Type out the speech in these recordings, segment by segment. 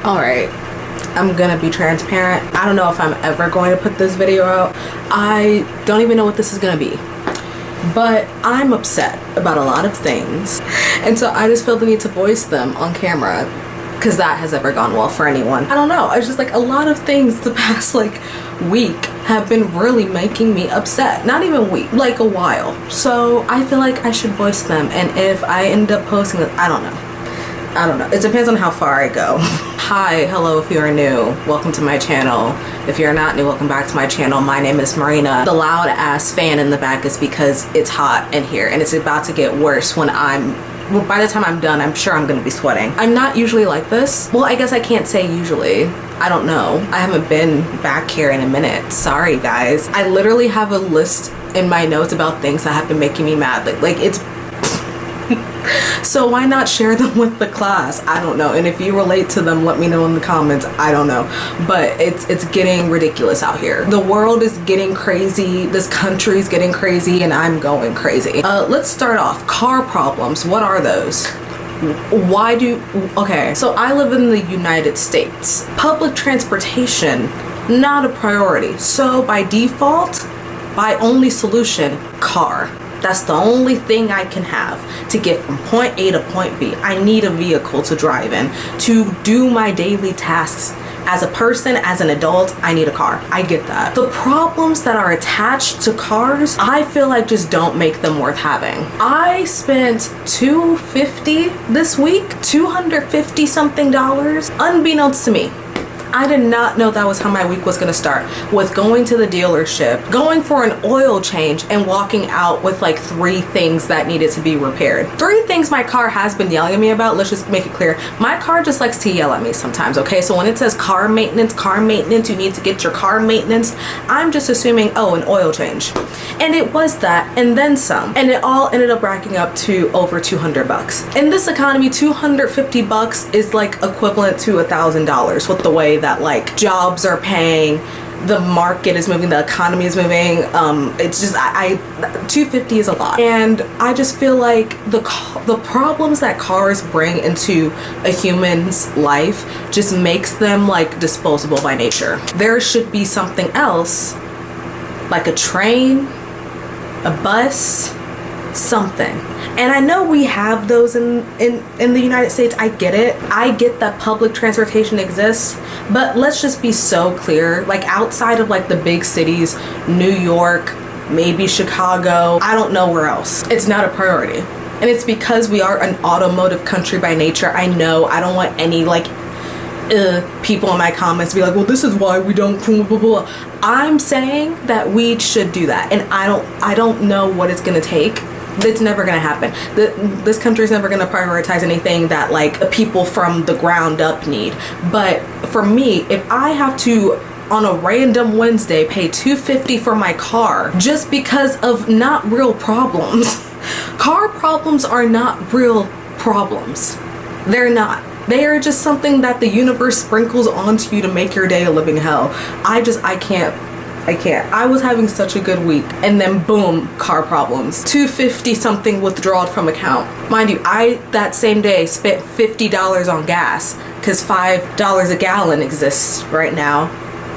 Alright, I'm gonna be transparent. I don't know if I'm ever going to put this video out. I don't even know what this is gonna be. But I'm upset about a lot of things. And so I just feel the need to voice them on camera, because that has ever gone well for anyone. I don't know. I was just like, a lot of things the past week have been really making me upset. Not even week, like a while. So I feel like I should voice them. And if I end up posting it, I don't know. It depends on how far I go. Hi, hello if you are new. Welcome to my channel. If you're not new, welcome back to my channel. My name is Marina. The loud ass fan in the back is because it's hot in here and it's about to get worse when by the time I'm done, I'm sure I'm gonna be sweating. I'm not usually like this. Well, I guess I can't say usually. I don't know. I haven't been back here in a minute. Sorry, guys. I literally have a list in my notes about things that have been making me mad. Like it's so why not share them with the class? I don't know. And if you relate to them, let me know in the comments. I don't know. But it's getting ridiculous out here. The world is getting crazy. This country's getting crazy and I'm going crazy. Let's start off. Car problems. What are those? Okay, so I live in the United States. Public transportation, not a priority. So by default, my only solution, car. That's the only thing I can have to get from point A to point B. I need a vehicle to drive in. To do my daily tasks as a person, as an adult, I need a car. I get that. The problems that are attached to cars, I feel like just don't make them worth having. I spent $250 this week, $250 something, unbeknownst to me. I did not know that was how my week was gonna start, with going to the dealership, going for an oil change, and walking out with like 3 things that needed to be repaired. 3 things my car has been yelling at me about. Let's just make it clear. My car just likes to yell at me sometimes, okay? So when it says car maintenance, you need to get your car maintenance, I'm just assuming, oh, an oil change. And it was that, and then some. And it all ended up racking up to over $200. In this economy, $250 is like equivalent to $1,000 with the way that like jobs are paying, the market is moving, the economy is moving. It's just $250 is a lot, and I just feel like the problems that cars bring into a human's life just makes them like disposable by nature. There should be something else, like a train, a bus, something. And I know we have those in the United States. I get it. I get that public transportation exists, but let's just be so clear, like outside of like the big cities, New York, maybe Chicago, I don't know where else, it's not a priority. And it's because we are an automotive country by nature. I know I don't want any like people in my comments to be like, well, this is why we don't blah, blah, blah. I'm saying that we should do that, and I don't know what it's gonna take. It's never gonna happen. This country is never gonna prioritize anything that like the people from the ground up need. But for me, if I have to on a random Wednesday pay $250 for my car just because of not real problems, car problems are not real problems. They're not. They are just something that the universe sprinkles onto you to make your day a living hell. I can't. I was having such a good week, and then boom, car problems. $250 something withdrawal from account. Mind you, I that same day spent $50 on gas because $5 a gallon exists right now.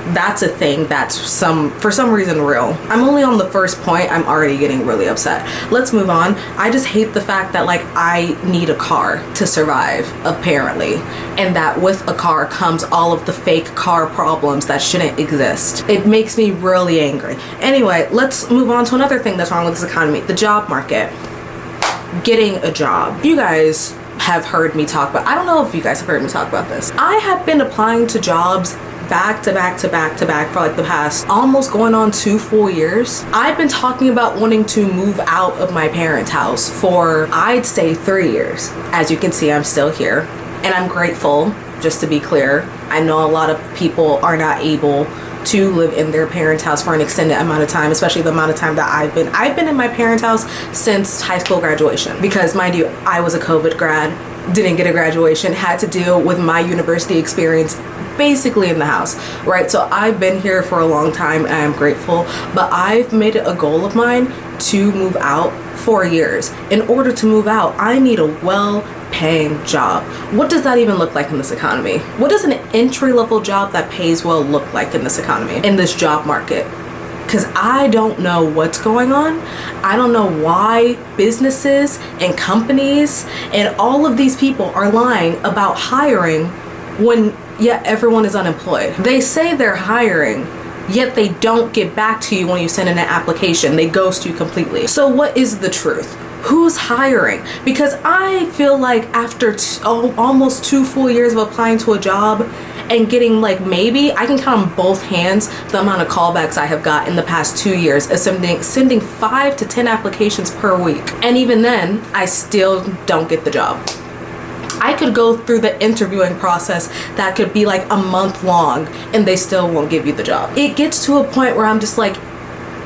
That's a thing that's for some reason real. I'm only on the first point. I'm already getting really upset. Let's move on. I just hate the fact that like I need a car to survive, apparently, and that with a car comes all of the fake car problems that shouldn't exist. It makes me really angry. Anyway, let's move on to another thing that's wrong with this economy, the job market. Getting a job. You guys have heard me talk about, I don't know if you guys have heard me talk about this. I have been applying to jobs back to back for like the past almost going on 2 full years. I've been talking about wanting to move out of my parents' house for I'd say 3 years. As you can see, I'm still here, and I'm grateful. Just to be clear, I know a lot of people are not able to live in their parents' house for an extended amount of time, especially the amount of time that I've been in my parents' house since high school graduation, because mind you, I was a COVID grad, didn't get a graduation, had to deal with my university experience basically in the house, right? So I've been here for a long time and I'm grateful, but I've made it a goal of mine to move out 4 years. In order to move out, I need a well paying job. What does that even look like in this economy? What does an entry-level job that pays well look like in this economy, in this job market? Because I don't know what's going on. I don't know why businesses and companies and all of these people are lying about hiring when yet everyone is unemployed. They say they're hiring, yet they don't get back to you when you send in an application. They ghost you completely. So what is the truth? Who's hiring? Because I feel like after almost 2 full years of applying to a job and getting, like, maybe I can count on both hands the amount of callbacks I have got in the past 2 years of sending 5 to 10 applications per week. And even then, I still don't get the job. I could go through the interviewing process that could be like a month long and they still won't give you the job. It gets to a point where I'm just like,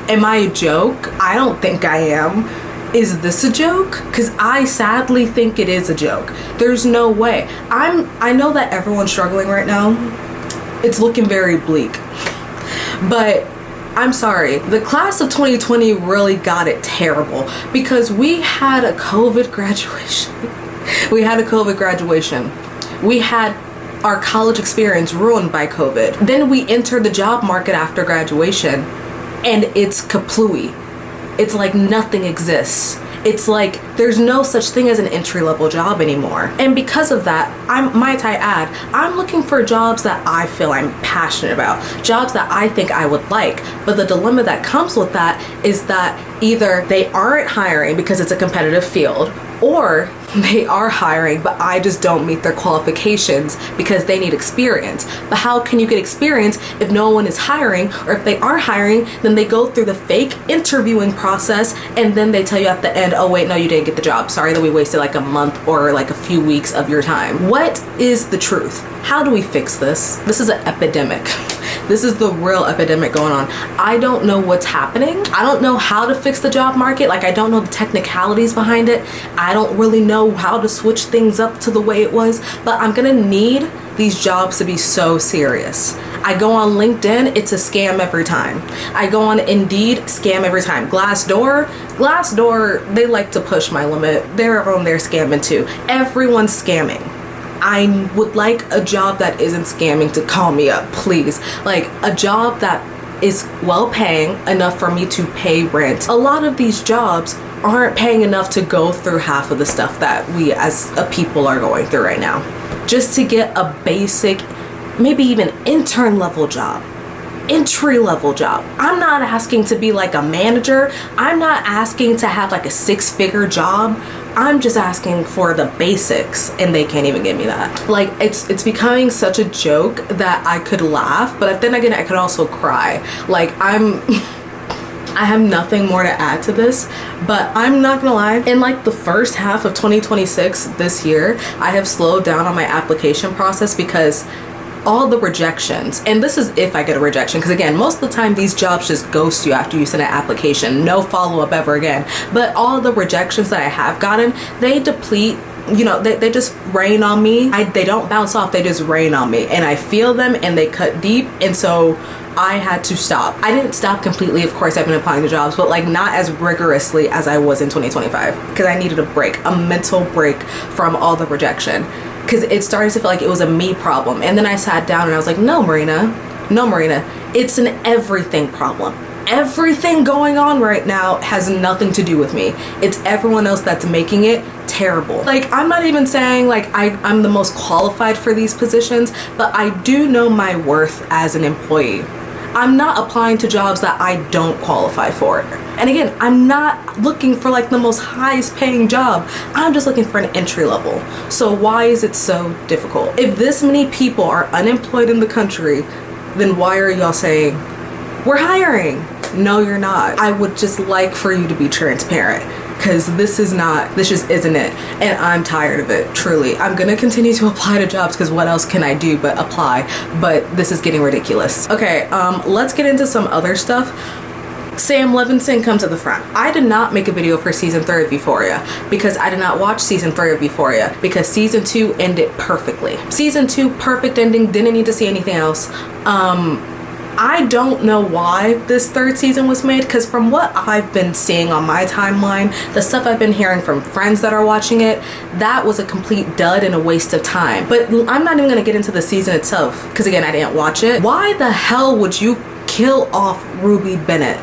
am I a joke? I don't think I am. Is this a joke? Because I sadly think it is a joke. There's no way. I know that everyone's struggling right now. It's looking very bleak. But I'm sorry, the class of 2020 really got it terrible because we had a COVID graduation. We had our college experience ruined by COVID. Then we entered the job market after graduation and it's kaplooey. It's like nothing exists. It's like there's no such thing as an entry-level job anymore. And because of that, might I add, I'm looking for jobs that I feel I'm passionate about, jobs that I think I would like. But the dilemma that comes with that is that either they aren't hiring because it's a competitive field, or they are hiring but I just don't meet their qualifications because they need experience. But how can you get experience if no one is hiring? Or if they are hiring, then they go through the fake interviewing process and then they tell you at the end, oh wait, no, you didn't get the job. Sorry that we wasted like a month or like a few weeks of your time. What is the truth? How do we fix this? This is an epidemic. This is the real epidemic going on. I don't know what's happening. I don't know how to fix the job market. Like, I don't know the technicalities behind it. I don't really know how to switch things up to the way it was, but I'm gonna need these jobs to be so serious. I go on LinkedIn, it's a scam every time. I go on Indeed, scam every time. Glassdoor, they like to push my limit. They're on there scamming too. Everyone's scamming. I would like a job that isn't scamming to call me up, please. Like a job that is well paying enough for me to pay rent. A lot of these jobs aren't paying enough to go through half of the stuff that we as a people are going through right now. Just to get a basic, maybe even intern level job, entry level job. I'm not asking to be like a manager. I'm not asking to have like a 6-figure job. I'm just asking for the basics and they can't even give me that. Like it's becoming such a joke that I could laugh, but then again I could also cry. Like I have nothing more to add to this, but I'm not gonna lie, in like the first half of 2026 this year, I have slowed down on my application process because all the rejections, and this is if I get a rejection, because again, most of the time these jobs just ghost you after you send an application, no follow-up ever again. But all the rejections that I have gotten, they deplete, you know, they just rain on me. They don't bounce off, they just rain on me, and I feel them and they cut deep. And so I had to stop. I didn't stop completely, of course. I've been applying to jobs, but like not as rigorously as I was in 2025 because I needed a break, a mental break from all the rejection, because it started to feel like it was a me problem. And then I sat down and I was like, no, Marina, it's an everything problem. Everything going on right now has nothing to do with me. It's everyone else that's making it terrible. Like, I'm not even saying like I'm the most qualified for these positions, but I do know my worth as an employee. I'm not applying to jobs that I don't qualify for. And again, I'm not looking for like the most highest paying job. I'm just looking for an entry level. So why is it so difficult? If this many people are unemployed in the country, then why are y'all saying, we're hiring? No, you're not. I would just like for you to be transparent, because this just isn't it. And I'm tired of it, truly. I'm gonna continue to apply to jobs because what else can I do but apply? But this is getting ridiculous. Okay, let's get into some other stuff. Sam Levinson, come to the front. I did not make a video for season 3 of Euphoria because I did not watch season 3 of Euphoria because season 2 ended perfectly. Season 2, perfect ending, didn't need to see anything else. I don't know why this third season was made, because from what I've been seeing on my timeline, the stuff I've been hearing from friends that are watching it, that was a complete dud and a waste of time. But I'm not even going to get into the season itself, because again, I didn't watch it. Why the hell would you kill off Ruby Bennett?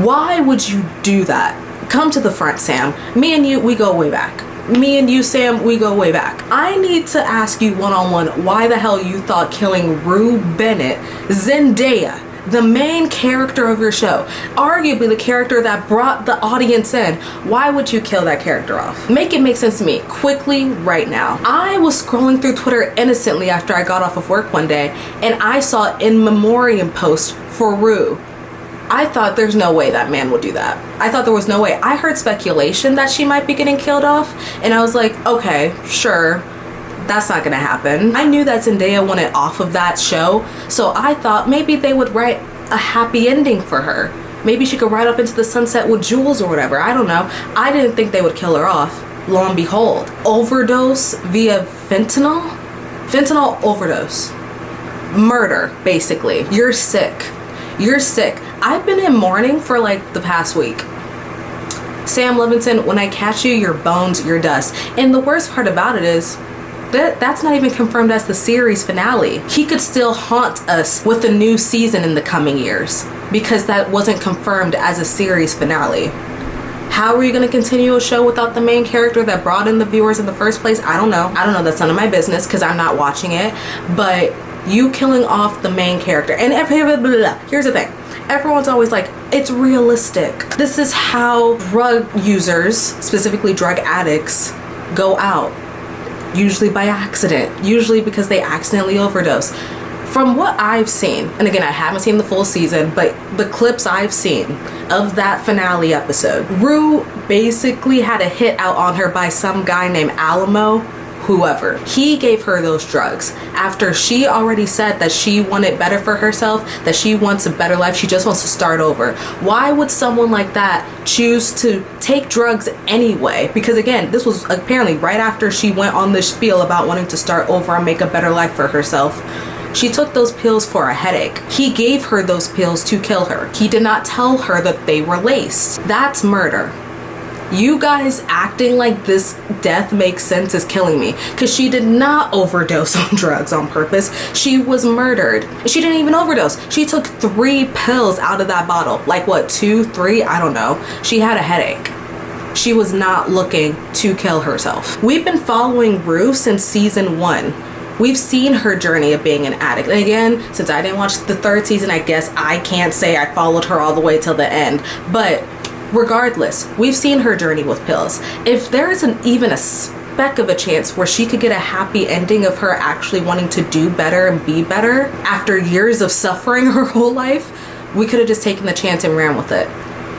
Why would you do that? Come to the front, Sam. Me and you, we go way back. Me and you, Sam, we go way back. I need to ask you one-on-one why the hell you thought killing Rue Bennett, Zendaya, the main character of your show, arguably the character that brought the audience in, why would you kill that character off? Make it make sense to me quickly right now. I was scrolling through Twitter innocently after I got off of work one day, and I saw in memoriam post for Rue. I thought there's no way that man would do that. I thought there was no way. I heard speculation that she might be getting killed off, and I was like, okay, sure, that's not gonna happen. I knew that Zendaya wanted off of that show, so I thought maybe they would write a happy ending for her. Maybe she could ride up into the sunset with Jules or whatever. I don't know. I didn't think they would kill her off. Lo and behold, overdose via fentanyl? Fentanyl overdose. Murder, basically. You're sick. You're sick. I've been in mourning for like the past week. Sam Levinson, when I catch you, you're bones, you're dust. And the worst part about it is that's not even confirmed as the series finale. He could still haunt us with a new season in the coming years, because that wasn't confirmed as a series finale. How are you going to continue a show without the main character that brought in the viewers in the first place? I don't know. That's none of my business, because I'm not watching it. But you killing off the main character, and here's the thing. Everyone's always like, it's realistic. This is how drug users, specifically drug addicts, go out. Usually by accident. Usually because they accidentally overdose. From what I've seen, and again, I haven't seen the full season, but the clips I've seen of that finale episode, Rue basically had a hit out on her by some guy named Alamo, whoever. He gave her those drugs after she already said that she wanted better for herself, that she wants a better life, she just wants to start over. Why would someone like that choose to take drugs anyway? Because again, this was apparently right after she went on this spiel about wanting to start over and make a better life for herself. She took those pills for a headache. He gave her those pills to kill her. He did not tell her that they were laced. That's murder. You guys acting like this death makes sense is killing me, because she did not overdose on drugs on purpose. She was murdered. She didn't even overdose. She took 3 pills out of that bottle. Like what, 2, 3? I don't know. She had a headache. She was not looking to kill herself. We've been following Rue since season 1. We've seen her journey of being an addict. And again, since I didn't watch the 3rd season, I guess I can't say I followed her all the way till the end. But regardless, we've seen her journey with pills. If there isn't even a speck of a chance where she could get a happy ending of her actually wanting to do better and be better after years of suffering her whole life, we could have just taken the chance and ran with it.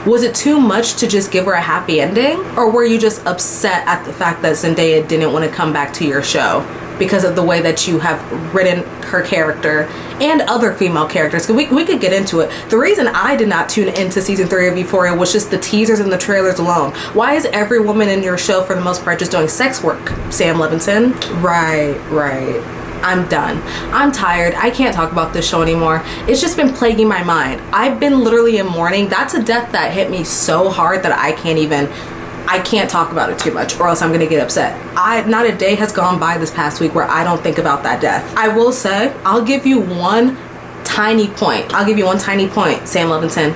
Was it too much to just give her a happy ending? Or were you just upset at the fact that Zendaya didn't want to come back to your show because of the way that you have written her character and other female characters? Because we could get into it. The reason I did not tune into season 3 of Euphoria was just the teasers and the trailers alone. Why is every woman in your show for the most part just doing sex work, Sam Levinson? Right. I'm done. I'm tired. I can't talk about this show anymore. It's just been plaguing my mind. I've been literally in mourning. That's a death that hit me so hard that I can't talk about it too much, or else I'm gonna get upset. Not a day has gone by this past week where I don't think about that death. I will say, I'll give you one tiny point, Sam Levinson.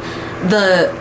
The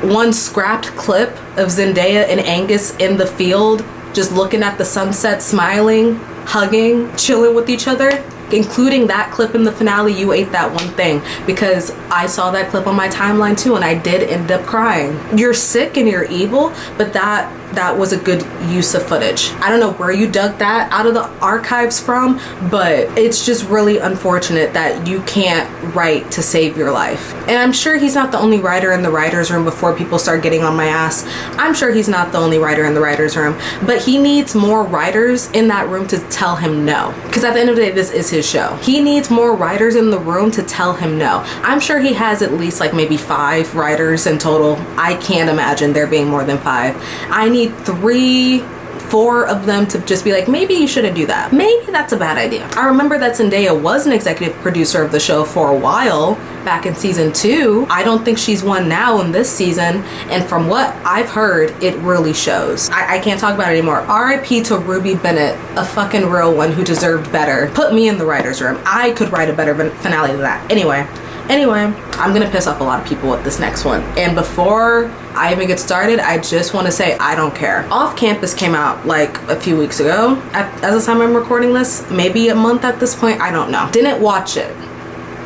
one scrapped clip of Zendaya and Angus in the field, just looking at the sunset, smiling, hugging, chilling with each other, including that clip in the finale, you ate that one thing, because I saw that clip on my timeline too, and I did end up crying. You're sick and you're evil, but that was a good use of footage. I don't know where you dug that out of the archives from, but it's just really unfortunate that you can't write to save your life. And I'm sure he's not the only writer in the writer's room. Before people start getting on my ass, I'm sure he's not the only writer in the writer's room, but he needs more writers in that room to tell him no, because at the end of the day, this is his show. He needs more writers in the room to tell him no. I'm sure he has at least like maybe 5 writers in total. I can't imagine there being more than 5. I need 3 4 of them to just be like, maybe you shouldn't do that. Maybe that's a bad idea. I remember that Zendaya was an executive producer of the show for a while back in season 2. I don't think she's one now in this season, and from what I've heard, it really shows. I can't talk about it anymore. RIP to Ruby Bennett, a fucking real one who deserved better. Put me in the writer's room. I could write a better finale than that. Anyway, I'm gonna piss off a lot of people with this next one. And before I even get started, I just want to say I don't care. Off Campus came out like a few weeks ago. As the time I'm recording this, maybe a month at this point, I don't know. Didn't watch it.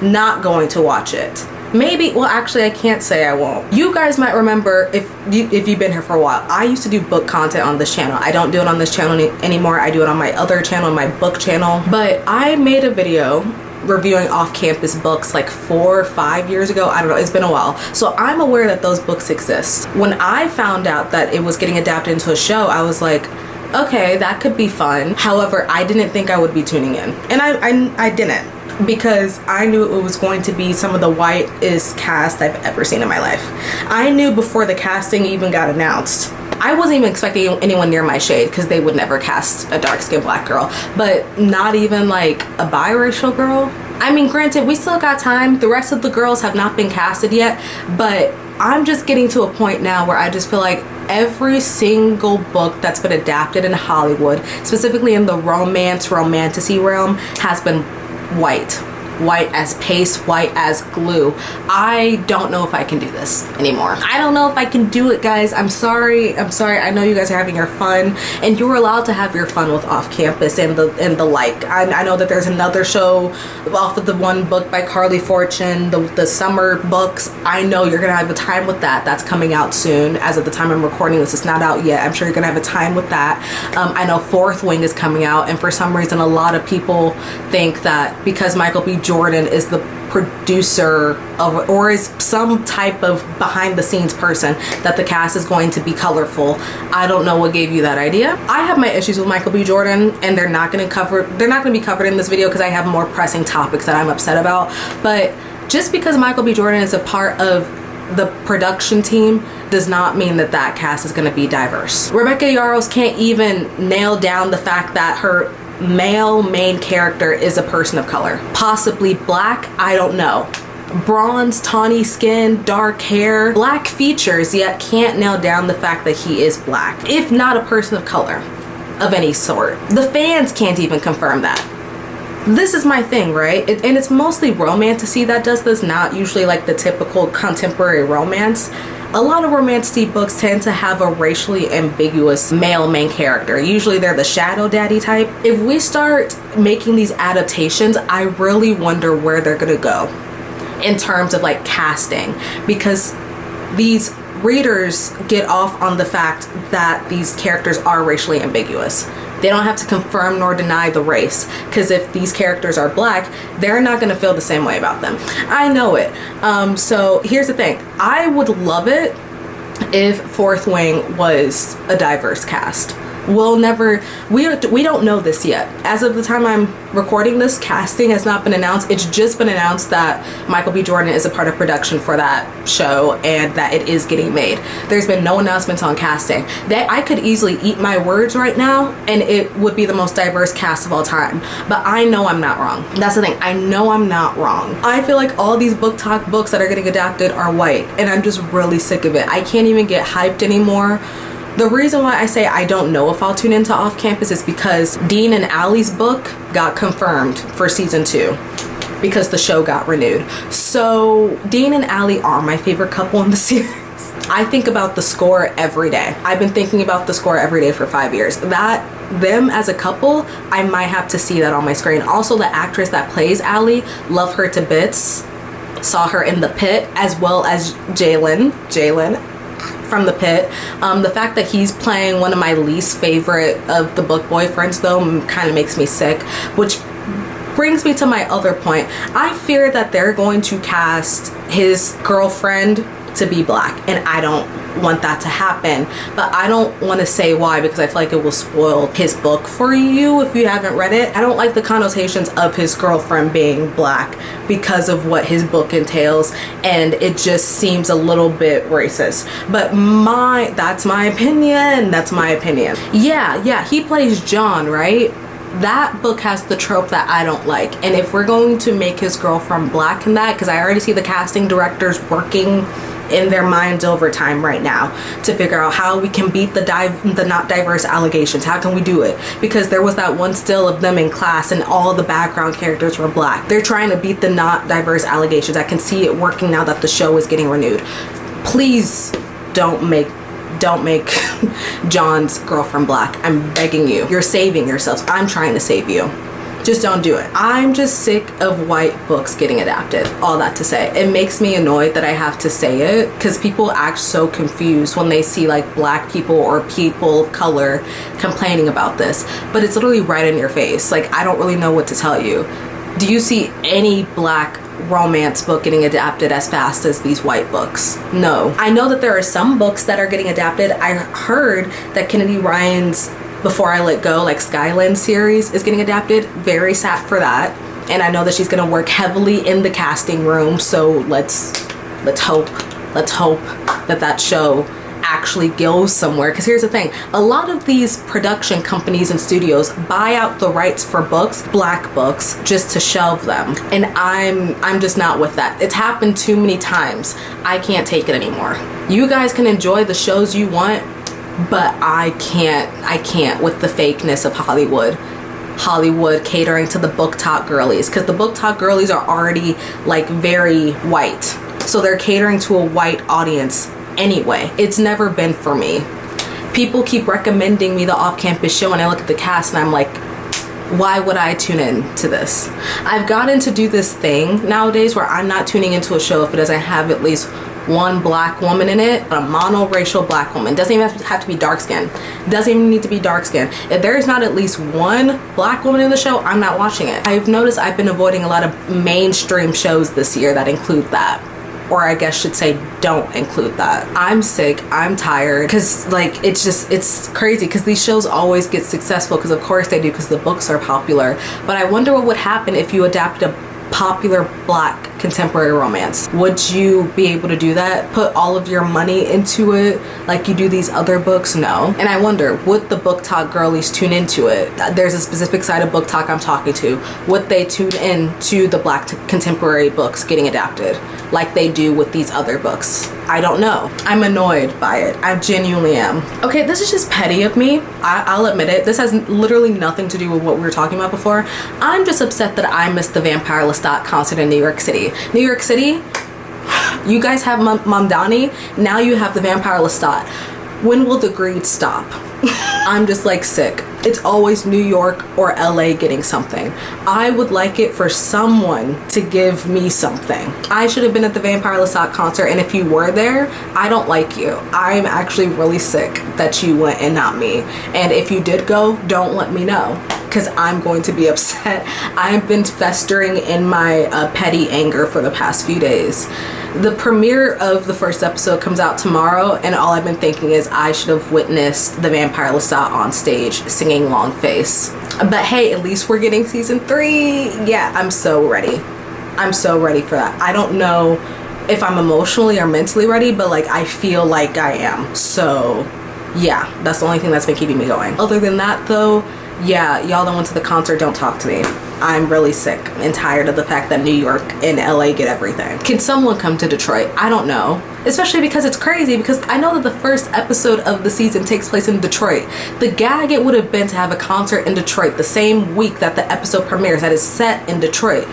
Not going to watch it. Maybe, well, actually I can't say I won't. You guys might remember, if you've been here for a while, I used to do book content on this channel. I don't do it on this channel anymore. I do it on my other channel, my book channel. But I made a video reviewing off-campus books like 4 or 5 years ago. I don't know, it's been a while. So I'm aware that those books exist. When I found out that it was getting adapted into a show, I was like, okay, that could be fun. However, I didn't think I would be tuning in. And I didn't, because I knew it was going to be some of the whitest cast I've ever seen in my life. I knew before the casting even got announced. I wasn't even expecting anyone near my shade, because they would never cast a dark-skinned black girl, but not even like a biracial girl. I mean, granted, we still got time. The rest of the girls have not been casted yet, but I'm just getting to a point now where I just feel like every single book that's been adapted in Hollywood, specifically in the romantasy realm, has been white as paste, white as glue. I don't know if I can do this anymore. I don't know if I can do it, guys. I'm sorry. I know you guys are having your fun, and you're allowed to have your fun with Off Campus and the like. I know that there's another show off of the one book by Carly Fortune, the summer books. I know you're gonna have a time with that. That's coming out soon. As of the time I'm recording this, it's not out yet. I'm sure you're gonna have a time with that. I know Fourth Wing is coming out, and for some reason a lot of people think that because Michael B. Jordan is the producer of, or is some type of behind the scenes person, that the cast is going to be colorful. I don't know what gave you that idea. I have my issues with Michael B. Jordan, and they're not going to be covered in this video because I have more pressing topics that I'm upset about. But just because Michael B. Jordan is a part of the production team does not mean that that cast is going to be diverse. Rebecca Yarros can't even nail down the fact that her male main character is a person of color, possibly black. I don't know. Bronze, tawny skin, dark hair, black features, yet can't nail down the fact that he is black, if not a person of color of any sort. The fans can't even confirm that. This is my thing, right? And it's mostly romantasy that does this, not usually like the typical contemporary romance. A lot of romantic books tend to have a racially ambiguous male main character. Usually they're the shadow daddy type. If we start making these adaptations, I really wonder where they're gonna go in terms of like casting, because these readers get off on the fact that these characters are racially ambiguous. They don't have to confirm nor deny the race, because if these characters are black, they're not going to feel the same way about them. I know it. So here's the thing. I would love it if Fourth Wing was a diverse cast. We don't know this yet. As of the time I'm recording this, casting has not been announced. It's just been announced that Michael B. Jordan is a part of production for that show and that it is getting made. There's been no announcements on casting. That I could easily eat my words right now and it would be the most diverse cast of all time. But I know I'm not wrong. That's the thing. I know I'm not wrong. I feel like all these book talk books that are getting adapted are white, and I'm just really sick of it. I can't even get hyped anymore. The reason why I say I don't know if I'll tune into Off Campus is because Dean and Allie's book got confirmed for season 2 because the show got renewed. So Dean and Allie are my favorite couple in the series. I think about the score every day. I've been thinking about the score every day for 5 years. Them as a couple, I might have to see that on my screen. Also, the actress that plays Allie, love her to bits. Saw her in The Pit, as well as Jalen from The Pit. The fact that he's playing one of my least favorite of the book boyfriends though kind of makes me sick, which brings me to my other point. I fear that they're going to cast his girlfriend to be black, and I don't want that to happen, but I don't want to say why, because I feel like it will spoil his book for you if you haven't read it. I don't like the connotations of his girlfriend being black because of what his book entails, and it just seems a little bit racist. But that's my opinion. Yeah, he plays John, right? That book has the trope that I don't like, and if we're going to make his girlfriend black in that, because I already see the casting directors working in their minds overtime right now to figure out how we can beat the not diverse allegations. How can we do it? Because there was that one still of them in class and all the background characters were black. They're trying to beat the not diverse allegations. I can see it working now that the show is getting renewed. Please don't make John's girlfriend black. I'm begging you. You're saving yourselves. I'm trying to save you. Just don't do it. I'm just sick of white books getting adapted. All that to say, it makes me annoyed that I have to say it, because people act so confused when they see like black people or people of color complaining about this, but it's literally right in your face. Like, I don't really know what to tell you. Do you see any black romance book getting adapted as fast as these white books? No. I know that there are some books that are getting adapted. I heard that Kennedy Ryan's Before I Let Go, like Skyland series, is getting adapted. Very sad for that. And I know that she's gonna work heavily in the casting room, so let's hope that show actually goes somewhere. Because here's the thing, a lot of these production companies and studios buy out the rights for books, black books, just to shelve them, and I'm just not with that. It's happened too many times. I can't take it anymore. You guys can enjoy the shows you want, but I can't with the fakeness of Hollywood catering to the book talk girlies, because the book talk girlies are already like very white, so they're catering to a white audience anyway. It's never been for me. People keep recommending me the off-campus show, and I look at the cast and I'm like, why would I tune in to this? I've gotten to do this thing nowadays where I'm not tuning into a show if it doesn't have at least one black woman in it, a monoracial black woman. Doesn't even have to be dark skinned. Doesn't even need to be dark skinned. If there is not at least one black woman in the show, I'm not watching it. I've noticed I've been avoiding a lot of mainstream shows this year that include that, or I guess should say don't include that. I'm sick, I'm tired, because like it's crazy, because these shows always get successful, because of course they do, because the books are popular. But I wonder what would happen if you adapted a popular black contemporary romance. Would you be able to do that? Put all of your money into it like you do these other books? No. And I wonder, would the book talk girlies tune into it? There's a specific side of book talk I'm talking to. Would they tune in to the black contemporary books getting adapted like they do with these other books? I don't know. I'm annoyed by it. I genuinely am. Okay, this is just petty of me. I'll admit it. This has literally nothing to do with what we were talking about before. I'm just upset that I missed the Vampire Lestat concert in New York City. New York City, you guys have Mamdani, now you have the Vampire Lestat. When will the greed stop? I'm just like sick. It's always New York or LA getting something. I would like it for someone to give me something. I should have been at the Vampire Lestat concert, and if you were there, I don't like you. I'm actually really sick that you went and not me. And if you did go, don't let me know, because I'm going to be upset. I've been festering in my petty anger for the past few days. The premiere of the first episode comes out tomorrow, and all I've been thinking is I should have witnessed the Vampire Lestat on stage singing Long Face. But hey, at least we're getting season 3. Yeah, I'm so ready. I'm so ready for that. I don't know if I'm emotionally or mentally ready, but like I feel like I am. So yeah, that's the only thing that's been keeping me going. Other than that though, yeah, y'all that went to the concert, don't talk to me. I'm really sick and tired of the fact that New York and LA get everything. Can someone come to Detroit? I don't know. Especially because it's crazy, because I know that the first episode of the season takes place in Detroit. The gag it would have been to have a concert in Detroit the same week that the episode premieres, that is set in Detroit.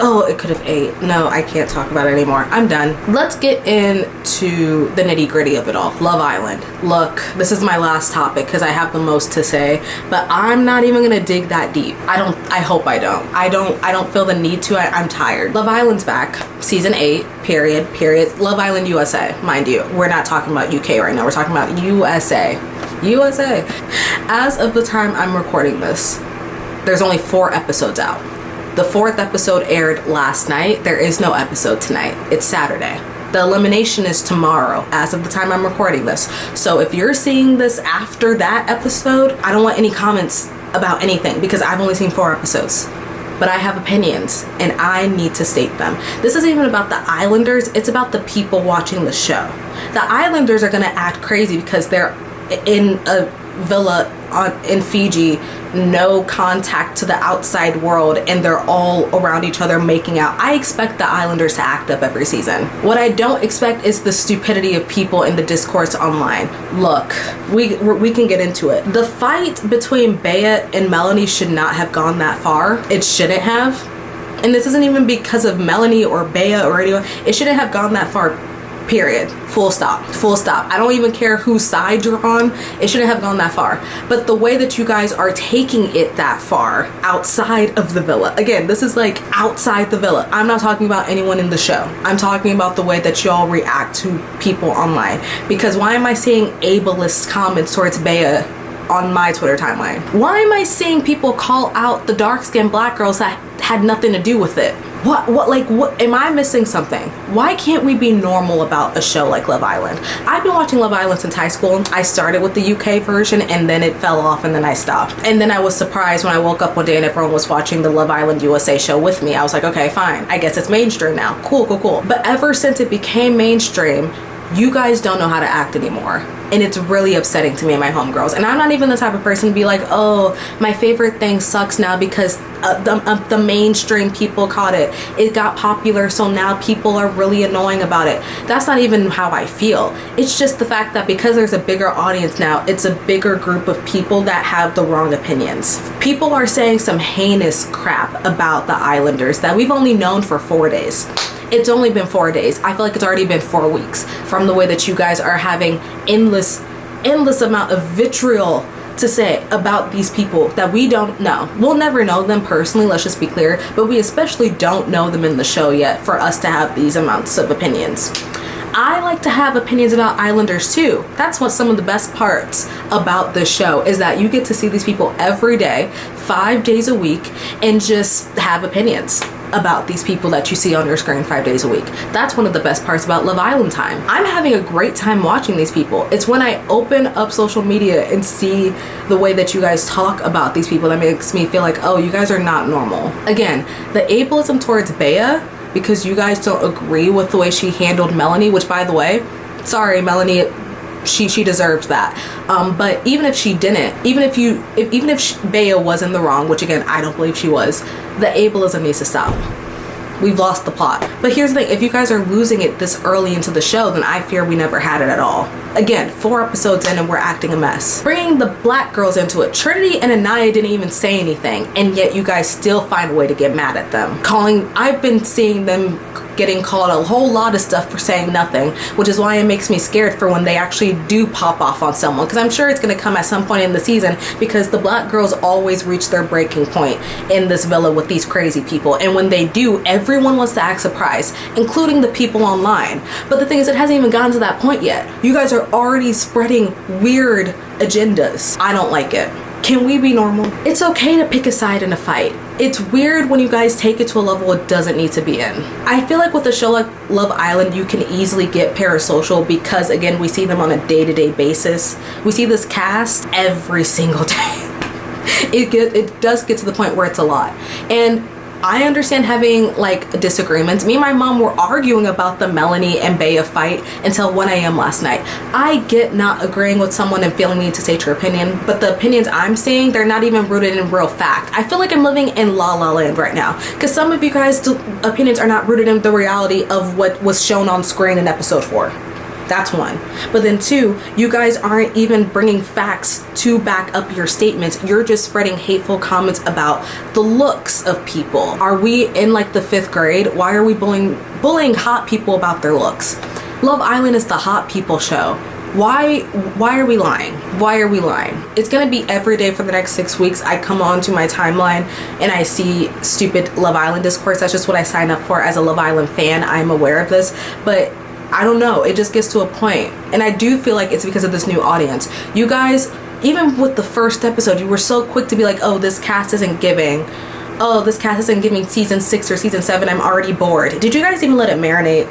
Oh, it could have ate. No, I can't talk about it anymore. I'm done. Let's get into the nitty gritty of it all. Love Island. Look, this is my last topic because I have the most to say, but I'm not even gonna dig that deep. I hope I don't. I don't feel the need to. I'm tired. Love Island's back. Season 8, period. Love Island USA, mind you. We're not talking about UK right now. We're talking about USA. USA. As of the time I'm recording this, there's only 4 episodes out. The 4th episode aired last night. There is no episode tonight. It's Saturday. The elimination is tomorrow, as of the time I'm recording this. So if you're seeing this after that episode, I don't want any comments about anything because I've only seen 4 episodes. But I have opinions and I need to state them. This isn't even about the Islanders, it's about the people watching the show. The Islanders are gonna act crazy because they're in a villa in Fiji, no contact to the outside world, and they're all around each other making out. I expect the Islanders to act up every season. What I don't expect is the stupidity of people in the discourse online. Look, we can get into it. The fight between Bea and Melanie should not have gone that far. It shouldn't have. And this isn't even because of Melanie or Bea or anyone. It shouldn't have gone that far. Period. Full stop. Full stop. I don't even care whose side you're on. It shouldn't have gone that far. But the way that you guys are taking it that far outside of the villa. Again, this is like outside the villa. I'm not talking about anyone in the show. I'm talking about the way that y'all react to people online. Because why am I seeing ableist comments towards Bea on my Twitter timeline? Why am I seeing people call out the dark-skinned black girls that had nothing to do with it? What, am I missing something? Why can't we be normal about a show like Love Island? I've been watching Love Island since high school. I started with the UK version and then it fell off and then I stopped. And then I was surprised when I woke up one day and everyone was watching the Love Island USA show with me. I was like, okay, fine. I guess it's mainstream now. Cool. But ever since it became mainstream, you guys don't know how to act anymore. And it's really upsetting to me and my homegirls. And I'm not even the type of person to be like, oh, my favorite thing sucks now because the mainstream people caught it. It got popular, so now people are really annoying about it. That's not even how I feel. It's just the fact that because there's a bigger audience now, it's a bigger group of people that have the wrong opinions. People are saying some heinous crap about the Islanders that we've only known for 4 days. It's only been 4 days. I feel like it's already been 4 weeks from the way that you guys are having endless amount of vitriol to say about these people that we don't know. We'll never know them personally, let's just be clear, but we especially don't know them in the show yet for us to have these amounts of opinions. I like to have opinions about Islanders too. That's what some of the best parts about this show is, that you get to see these people every day, 5 days a week, and just have opinions about these people that you see on your screen 5 days a week. That's one of the best parts about Love Island time. I'm having a great time watching these people. It's when I open up social media and see the way that you guys talk about these people that makes me feel like, oh, you guys are not normal. Again, the ableism towards Bea, because you guys don't agree with the way she handled Melanie, which, by the way, sorry Melanie, she deserves that. But even if she didn't, even if Bea was in the wrong, which again I don't believe she was, the ableism needs to stop. We've lost the plot. But here's the thing, if you guys are losing it this early into the show, then I fear we never had it at all. Again, 4 episodes in and we're acting a mess. Bringing the black girls into it. Trinity and Anaya didn't even say anything, and yet you guys still find a way to get mad at them. I've been seeing them getting called a whole lot of stuff for saying nothing, which is why it makes me scared for when they actually do pop off on someone, because I'm sure it's going to come at some point in the season, because the black girls always reach their breaking point in this villa with these crazy people, and when they do, everyone wants to act surprised, including the people online. But the thing is, it hasn't even gotten to that point yet. You guys are already spreading weird agendas. I don't like it. Can we be normal? It's okay to pick a side in a fight. It's weird when you guys take it to a level it doesn't need to be in. I feel like with a show like Love Island, you can easily get parasocial because, again, we see them on a day-to-day basis. We see this cast every single day. It does get to the point where it's a lot. And I understand having like disagreements. Me and my mom were arguing about the Melanie and Bea fight until 1 a.m. last night. I get not agreeing with someone and feeling need to state your opinion, but the opinions I'm seeing, they're not even rooted in real fact. I feel like I'm living in La La Land right now, because some of you guys' opinions are not rooted in the reality of what was shown on screen in episode 4. That's one. But then 2, you guys aren't even bringing facts to back up your statements. You're just spreading hateful comments about the looks of people. Are we in like the 5th grade? Why are we bullying hot people about their looks? Love Island is the hot people show. Why are we lying? Why are we lying? It's gonna be every day for the next 6 weeks. I come onto my timeline and I see stupid Love Island discourse. That's just what I sign up for as a Love Island fan. I'm aware of this, but I don't know, it just gets to a point, and I do feel like it's because of this new audience. You guys, even with the first episode, you were so quick to be like, oh, this cast isn't giving season 6 or season 7, I'm already bored. Did you guys even let it marinate?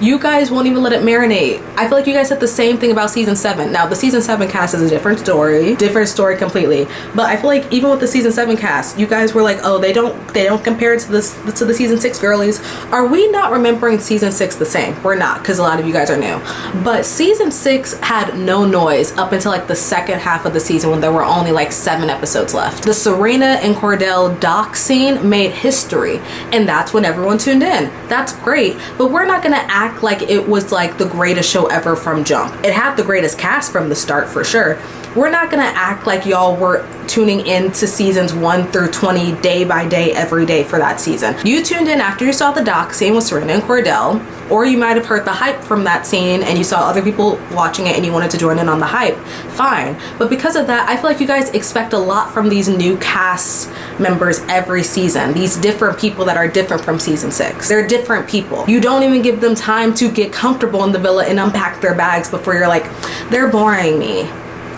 You guys won't even let it marinate. I feel like you guys said the same thing about season 7. Now the season 7 cast is a different story completely. But I feel like even with the season 7 cast, you guys were like, oh, they don't compare it to the season 6 girlies. Are we not remembering season 6 the same? We're not, because a lot of you guys are new. But season 6 had no noise up until like the second half of the season when there were only like 7 episodes left. The Serena and Cordell doc scene made history, and that's when everyone tuned in. That's great, but we're not gonna act like it was like the greatest show ever from jump. It had the greatest cast from the start for sure. We're not gonna act like y'all were tuning in to seasons 1 through 20 day by day, every day for that season. You tuned in after you saw the doc scene with Serena and Cordell, or you might have heard the hype from that scene and you saw other people watching it and you wanted to join in on the hype. Fine. But because of that, I feel like you guys expect a lot from these new cast members every season. These different people that are different from season 6. They're different people. You don't even give them time to get comfortable in the villa and unpack their bags before you're like, they're boring me.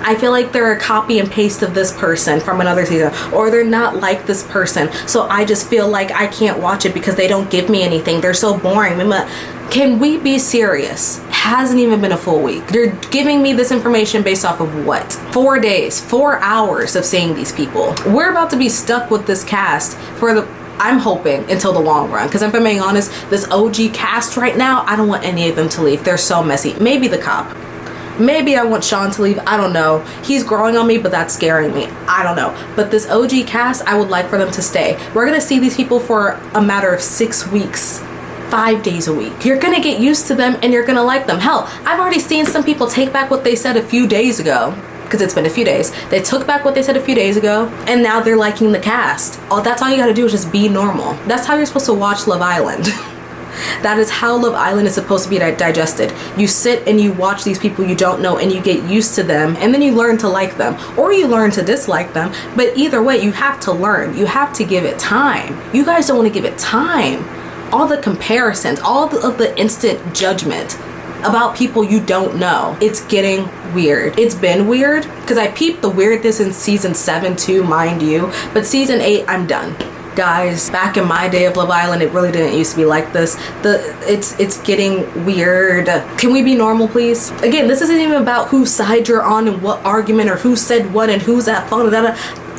I feel like they're a copy and paste of this person from another season, or they're not like this person, so I just feel like I can't watch it because they don't give me anything. They're so boring. Can we be serious? Hasn't even been a full week. They're giving me this information based off of what? 4 days, 4 hours of seeing these people. We're about to be stuck with this cast for I'm hoping until the long run, because if I'm being honest, this OG cast right now, I don't want any of them to leave. They're so messy. Maybe the cop. Maybe I want Sean to leave. I don't know. He's growing on me, but that's scaring me. I don't know. But this OG cast, I would like for them to stay. We're going to see these people for a matter of 6 weeks. 5 days a week. You're gonna get used to them and you're gonna like them. Hell, I've already seen some people take back what they said a few days ago, because it's been a few days. They took back what they said a few days ago and now they're liking the cast. That's all you gotta do is just be normal. That's how you're supposed to watch Love Island. That is how Love Island is supposed to be digested. You sit and you watch these people you don't know and you get used to them, and then you learn to like them, or you learn to dislike them. But either way, you have to learn. You have to give it time. You guys don't want to give it time. All the comparisons, all of the instant judgment about people you don't know. It's getting weird. It's been weird because I peeped the weirdness in season 7 too, mind you, but season 8, I'm done. Guys, back in my day of Love Island, it really didn't used to be like this. It's getting weird. Can we be normal, please? Again, this isn't even about whose side you're on and what argument or who said what and who's at fault.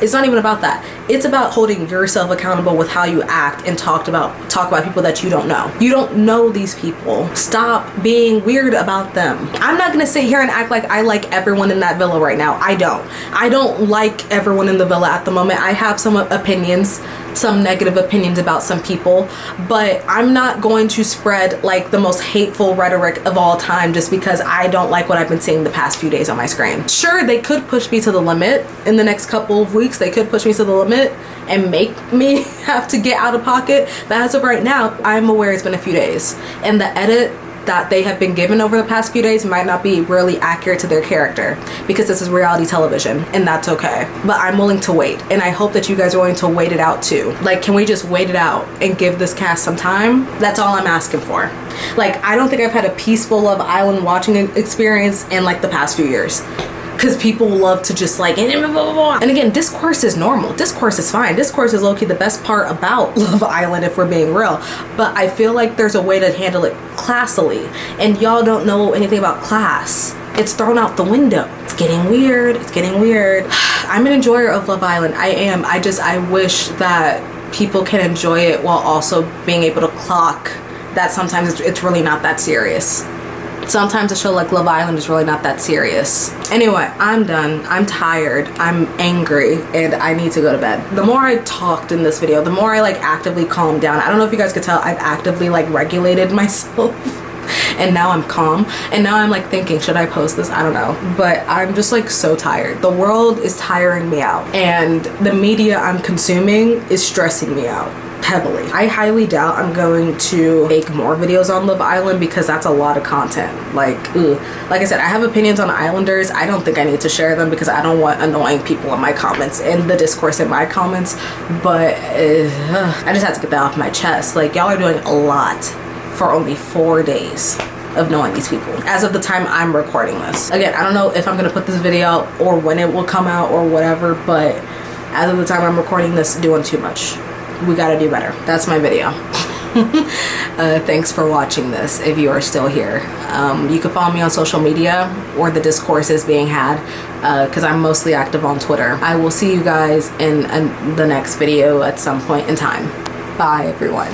It's not even about that. It's about holding yourself accountable with how you act and talk about people that you don't know. You don't know these people. Stop being weird about them. I'm not gonna sit here and act like I like everyone in that villa right now. I don't like everyone in the villa at the moment. I have some opinions, some negative opinions about some people, but I'm not going to spread like the most hateful rhetoric of all time just because I don't like what I've been seeing the past few days on my screen. Sure, they could push me to the limit in the next couple of weeks. They could push me to the limit and make me have to get out of pocket, but as of right now, I'm aware it's been a few days, and the edit that they have been given over the past few days might not be really accurate to their character, because this is reality television and that's okay. But I'm willing to wait, and I hope that you guys are willing to wait it out too. Like, can we just wait it out and give this cast some time? That's all I'm asking for. Like, I don't think I've had a peaceful Love Island watching experience in like the past few years, because people love to just like, and again, discourse is normal. Discourse is fine. Discourse is low-key the best part about Love Island, if we're being real. But I feel like there's a way to handle it classily, and y'all don't know anything about class. It's thrown out the window. It's getting weird. It's getting weird. I'm an enjoyer of Love Island. I am. I wish that people can enjoy it while also being able to clock that sometimes it's really not that serious. Sometimes a show like Love Island is really not that serious. Anyway, I'm done. I'm tired. I'm angry, and I need to go to bed. The more I talked in this video, the more I like actively calmed down. I don't know if you guys could tell, I've actively like regulated myself. And now I'm calm, and now I'm like thinking, should I post this? I don't know, but I'm just like so tired. The world is tiring me out, and the media I'm consuming is stressing me out heavily. I highly doubt I'm going to make more videos on Love Island, because that's a lot of content. Like I said, I have opinions on Islanders. I don't think I need to share them because I don't want annoying people in my comments and the discourse in my comments, but I just had to get that off my chest. Like, y'all are doing a lot for only 4 days of knowing these people as of the time I'm recording this. Again, I don't know if I'm gonna put this video out or when it will come out or whatever, but as of the time I'm recording this, doing too much. We gotta do better. That's my video. Thanks for watching this if you are still here. You can follow me on social media or the discourse is being had, because I'm mostly active on Twitter. I will see you guys in the next video at some point in time. Bye everyone.